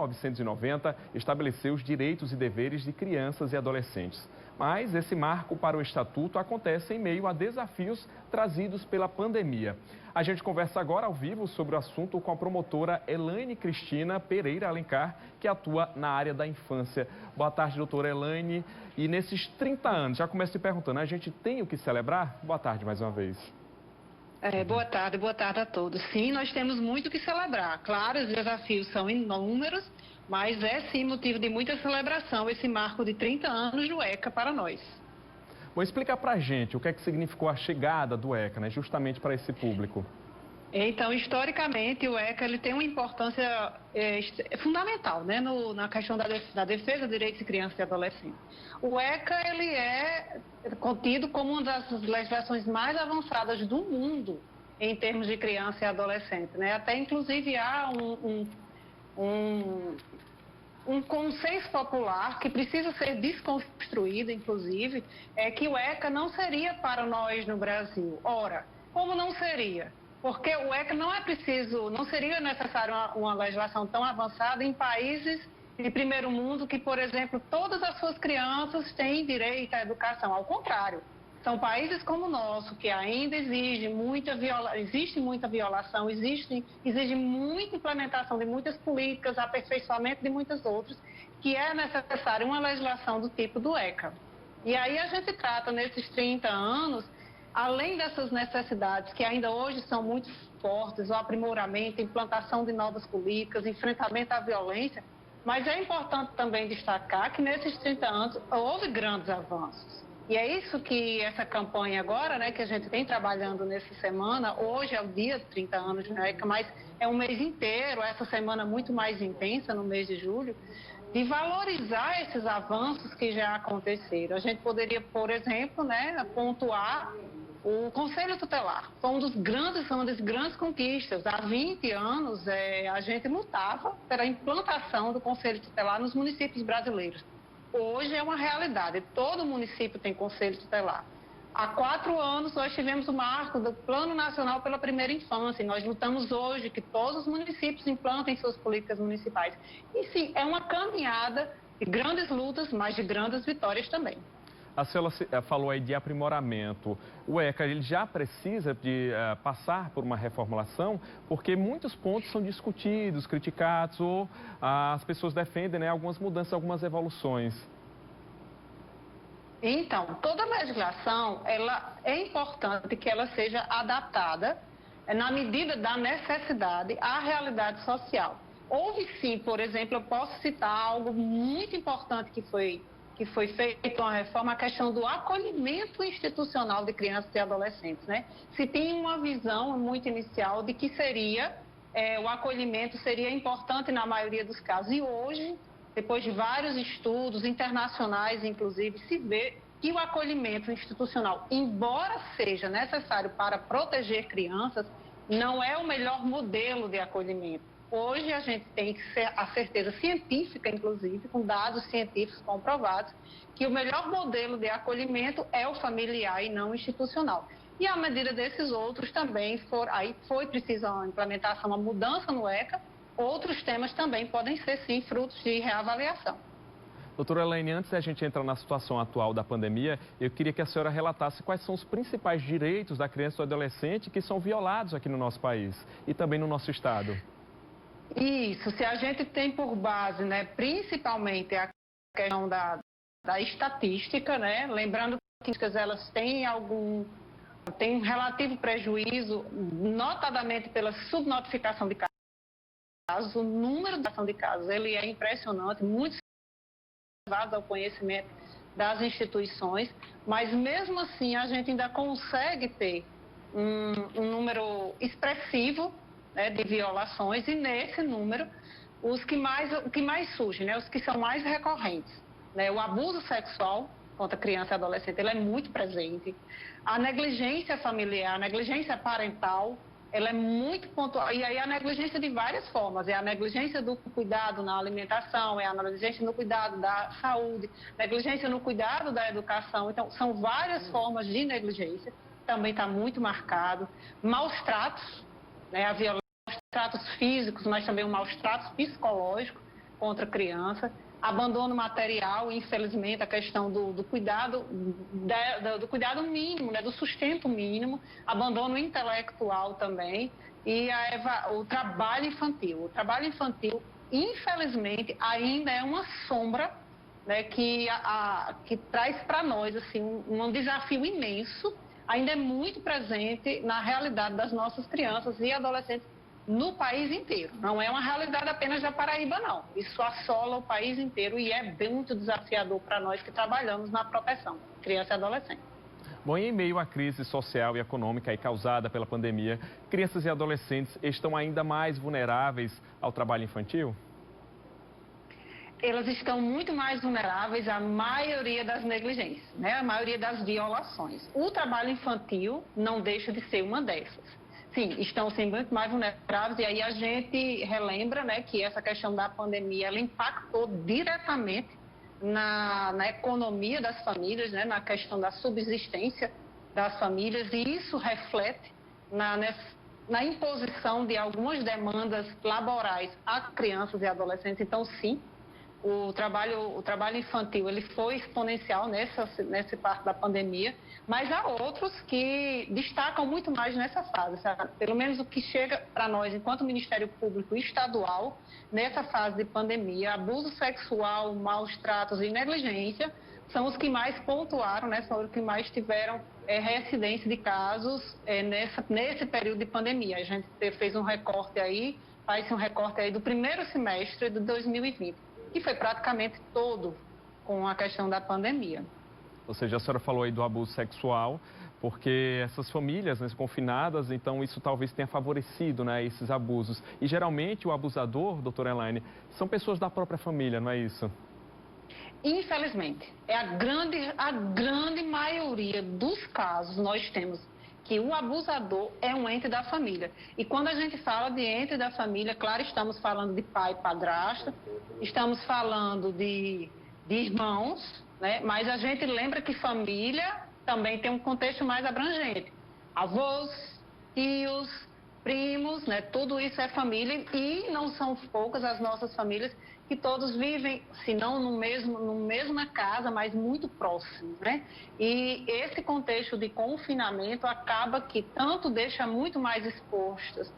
1990 estabeleceu os direitos e deveres de crianças e adolescentes. Mas esse marco para o Estatuto acontece em meio a desafios trazidos pela pandemia. A gente conversa agora ao vivo sobre o assunto com a promotora Elaine Cristina Pereira Alencar, que atua na área da infância. Boa tarde, doutora Elaine. E nesses 30 anos, já começo te perguntando, a gente tem o que celebrar? Boa tarde mais uma vez. Boa tarde a todos. Sim, nós temos muito o que celebrar. Claro, os desafios são inúmeros, mas é sim motivo de muita celebração esse marco de 30 anos do ECA para nós. Vou explicar para a gente o que é que significou a chegada do ECA, né, justamente para esse público. Então, historicamente, o ECA ele tem uma importância fundamental, né, na questão da defesa dos direitos de crianças e adolescentes. O ECA ele é contido como uma das legislações mais avançadas do mundo em termos de criança e adolescente, né? Até, inclusive, há um consenso popular que precisa ser desconstruído, inclusive, é que o ECA não seria para nós no Brasil. Ora, como não seria? Porque o ECA não seria necessário uma legislação tão avançada em países de primeiro mundo que, por exemplo, todas as suas crianças têm direito à educação. Ao contrário, são países como o nosso, que ainda existe muita violação, exige muita implementação de muitas políticas, aperfeiçoamento de muitas outras, que é necessária uma legislação do tipo do ECA. E aí a gente trata, nesses 30 anos, além dessas necessidades que ainda hoje são muito fortes, o aprimoramento, implantação de novas políticas, enfrentamento à violência, mas é importante também destacar que nesses 30 anos houve grandes avanços. E é isso que essa campanha agora, né, que a gente vem trabalhando nessa semana, hoje é o dia de 30 anos do ECA, mas é um mês inteiro, essa semana muito mais intensa, no mês de julho, de valorizar esses avanços que já aconteceram. A gente poderia, por exemplo, né, pontuar o Conselho Tutelar. Foi uma das grandes conquistas. Há 20 anos, a gente lutava pela implantação do Conselho Tutelar nos municípios brasileiros. Hoje é uma realidade. Todo município tem Conselho Tutelar. Há 4 anos, nós tivemos o marco do Plano Nacional pela Primeira Infância. E nós lutamos hoje que todos os municípios implantem suas políticas municipais. E sim, é uma caminhada de grandes lutas, mas de grandes vitórias também. A senhora falou aí de aprimoramento. O ECA ele já precisa de passar por uma reformulação, porque muitos pontos são discutidos, criticados, ou as pessoas defendem, né, algumas mudanças, algumas evoluções. Então, toda legislação, é importante que ela seja adaptada na medida da necessidade à realidade social. Houve sim, por exemplo, eu posso citar algo muito importante que foi feita uma reforma, a questão do acolhimento institucional de crianças e adolescentes, né? Se tem uma visão muito inicial de que o acolhimento seria importante na maioria dos casos. E hoje, depois de vários estudos internacionais, inclusive, se vê que o acolhimento institucional, embora seja necessário para proteger crianças, não é o melhor modelo de acolhimento. Hoje a gente tem a certeza científica, inclusive, com dados científicos comprovados, que o melhor modelo de acolhimento é o familiar e não institucional. E à medida desses outros também, foi preciso uma implementação, uma mudança no ECA, outros temas também podem ser, sim, frutos de reavaliação. Doutora Elaine, antes da gente entrar na situação atual da pandemia, eu queria que a senhora relatasse quais são os principais direitos da criança e do adolescente que são violados aqui no nosso país e também no nosso estado. Isso, se a gente tem por base, né, principalmente a questão da estatística, né, lembrando que elas têm um relativo prejuízo, notadamente pela subnotificação de casos, o número de casos, ele é impressionante, muitos levados ao conhecimento das instituições, mas mesmo assim a gente ainda consegue ter um número expressivo, né, de violações, e nesse número, o que mais surge, né, os que são mais recorrentes, né, o abuso sexual contra criança e adolescente, ele é muito presente, a negligência familiar, a negligência parental, ela é muito pontual, e aí a negligência de várias formas, é a negligência do cuidado na alimentação, é a negligência no cuidado da saúde, negligência no cuidado da educação, então são várias formas de negligência, também está muito marcado, maus tratos, né, a violência, maus tratos físicos, mas também o maus tratos psicológicos contra a criança, abandono material, infelizmente, a questão do cuidado, do cuidado mínimo, né, do sustento mínimo, abandono intelectual também, e o trabalho infantil. O trabalho infantil, infelizmente, ainda é uma sombra, né, que traz para nós assim, um desafio imenso, ainda é muito presente na realidade das nossas crianças e adolescentes no país inteiro. Não é uma realidade apenas da Paraíba, não. Isso assola o país inteiro e é muito desafiador para nós que trabalhamos na proteção criança e adolescente. Bom, em meio à crise social e econômica aí causada pela pandemia, crianças e adolescentes estão ainda mais vulneráveis ao trabalho infantil? Elas estão muito mais vulneráveis à maioria das negligências, né? A maioria das violações. O trabalho infantil não deixa de ser uma dessas. Sim, estão sendo muito mais vulneráveis e aí a gente relembra, né, que essa questão da pandemia ela impactou diretamente na economia das famílias, né, na questão da subsistência das famílias e isso reflete na imposição de algumas demandas laborais a crianças e adolescentes. Então, sim, o trabalho infantil ele foi exponencial nessa parte da pandemia, mas há outros que destacam muito mais nessa fase, sabe? Pelo menos o que chega para nós, enquanto Ministério Público Estadual, nessa fase de pandemia, abuso sexual, maus tratos e negligência são os que mais pontuaram, né? São os que mais tiveram reincidência de casos nesse período de pandemia. A gente fez um recorte aí, faz-se um recorte aí do primeiro semestre de 2020. Que foi praticamente todo com a questão da pandemia. Ou seja, a senhora falou aí do abuso sexual, porque essas famílias, né, confinadas, então isso talvez tenha favorecido, né, esses abusos. E geralmente o abusador, doutora Elaine, são pessoas da própria família, não é isso? Infelizmente, a grande maioria dos casos nós temos que o abusador é um ente da família. E quando a gente fala de ente da família, claro, estamos falando de pai e padrasto, estamos falando de irmãos, né? Mas a gente lembra que família também tem um contexto mais abrangente. Avós, tios, primos, né? Tudo isso é família e não são poucas as nossas famílias que todos vivem, se não no mesma casa, mas muito próximos, né? E esse contexto de confinamento acaba que tanto deixa muito mais expostas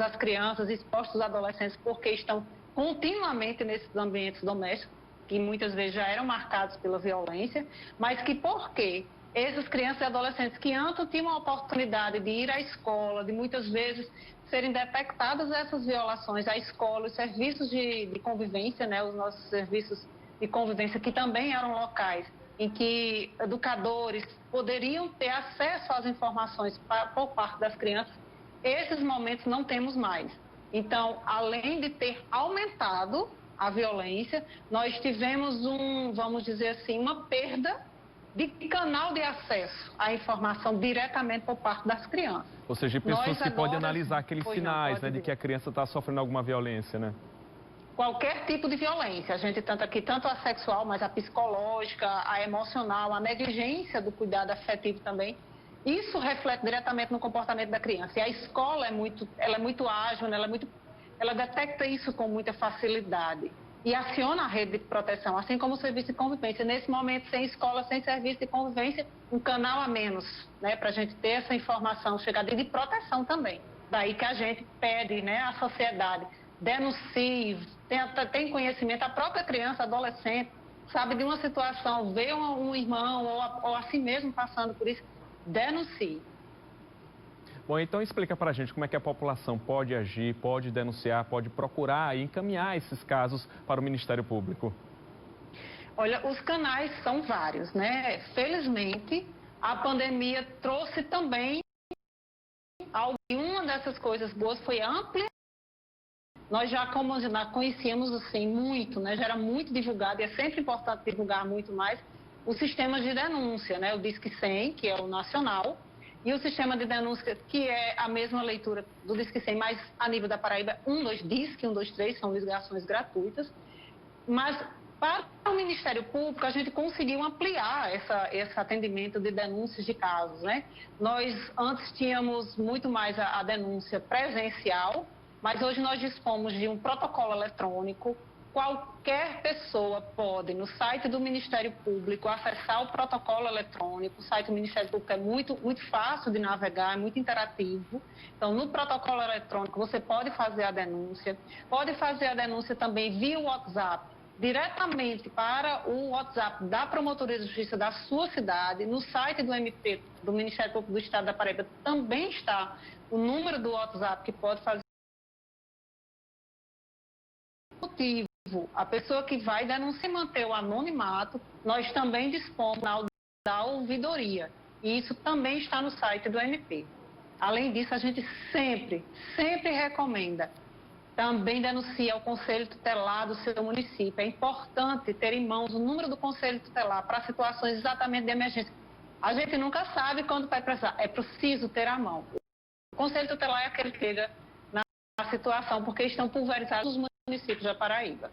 as crianças, expostos os adolescentes, porque estão continuamente nesses ambientes domésticos, que muitas vezes já eram marcados pela violência, mas que porque essas crianças e adolescentes que antes tinham a oportunidade de ir à escola, de muitas vezes serem detectadas essas violações à escola, os serviços de convivência, né, os nossos serviços de convivência, que também eram locais em que educadores poderiam ter acesso às informações por parte das crianças, esses momentos não temos mais. Então, além de ter aumentado a violência, nós tivemos vamos dizer assim, uma perda de canal de acesso à informação diretamente por parte das crianças. Ou seja, pessoas que podem analisar aqueles sinais, né, de que a criança está sofrendo alguma violência, né? Qualquer tipo de violência, a gente tanto aqui, tanto a sexual, mas a psicológica, a emocional, a negligência do cuidado afetivo também, isso reflete diretamente no comportamento da criança. E a escola ela é muito ágil, né? Ela detecta isso com muita facilidade e aciona a rede de proteção, assim como o serviço de convivência. Nesse momento, sem escola, sem serviço de convivência, um canal a menos, né, para a gente ter essa informação chegada e de proteção também. Daí que a gente pede, né, à sociedade, denuncie, tem conhecimento, a própria criança, adolescente, sabe de uma situação, vê um irmão ou a si mesmo passando por isso, denuncie. Bom, então explica para a gente como é que a população pode agir, pode denunciar, pode procurar e encaminhar esses casos para o Ministério Público. Olha, os canais são vários, né? Felizmente, a pandemia trouxe também uma dessas coisas boas foi ampla. Nós já conhecíamos assim muito, né? Já era muito divulgado e é sempre importante divulgar muito mais os sistemas de denúncia, né? O Disque 100, que é o nacional, e o sistema de denúncia, que é a mesma leitura do Disque 100, mas a nível da Paraíba, Disque 123, são ligações gratuitas. Mas para o Ministério Público, a gente conseguiu ampliar esse atendimento de denúncias de casos, né? Nós antes tínhamos muito mais a denúncia presencial, mas hoje nós dispomos de um protocolo eletrônico qualquer pessoa pode, no site do Ministério Público, acessar o protocolo eletrônico. O site do Ministério Público é muito fácil de navegar, é muito interativo. Então, no protocolo eletrônico, você pode fazer a denúncia. Pode fazer a denúncia também via WhatsApp, diretamente para o WhatsApp da Promotoria de Justiça da sua cidade. No site do MP, do Ministério Público do Estado da Paraíba, também está o número do WhatsApp que pode fazer motivo. A pessoa que vai denunciar e manter o anonimato, nós também dispomos da ouvidoria. E isso também está no site do MP. Além disso, a gente sempre recomenda. Também denuncie ao Conselho Tutelar do seu município. É importante ter em mãos o número do Conselho Tutelar para situações exatamente de emergência. A gente nunca sabe quando vai precisar. É preciso ter à mão. O Conselho Tutelar é aquele que chega na situação, porque estão pulverizados os municípios da Paraíba.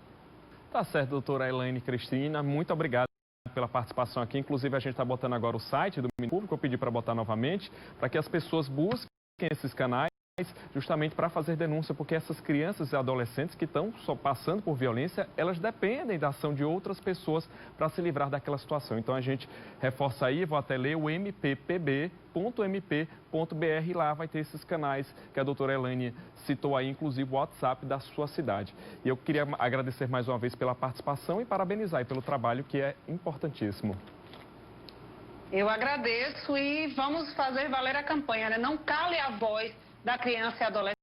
Tá certo, doutora Elaine Cristina, muito obrigado pela participação aqui. Inclusive, a gente está botando agora o site do Ministério Público, eu pedi para botar novamente, para que as pessoas busquem esses canais, justamente para fazer denúncia, porque essas crianças e adolescentes que estão só passando por violência, elas dependem da ação de outras pessoas para se livrar daquela situação. Então a gente reforça aí, vou até ler o mppb.mp.br, lá vai ter esses canais que a doutora Elaine citou aí, inclusive o WhatsApp da sua cidade. E eu queria agradecer mais uma vez pela participação e parabenizar aí pelo trabalho que é importantíssimo. Eu agradeço e vamos fazer valer a campanha, né? Não cale a voz da criança e adolescente.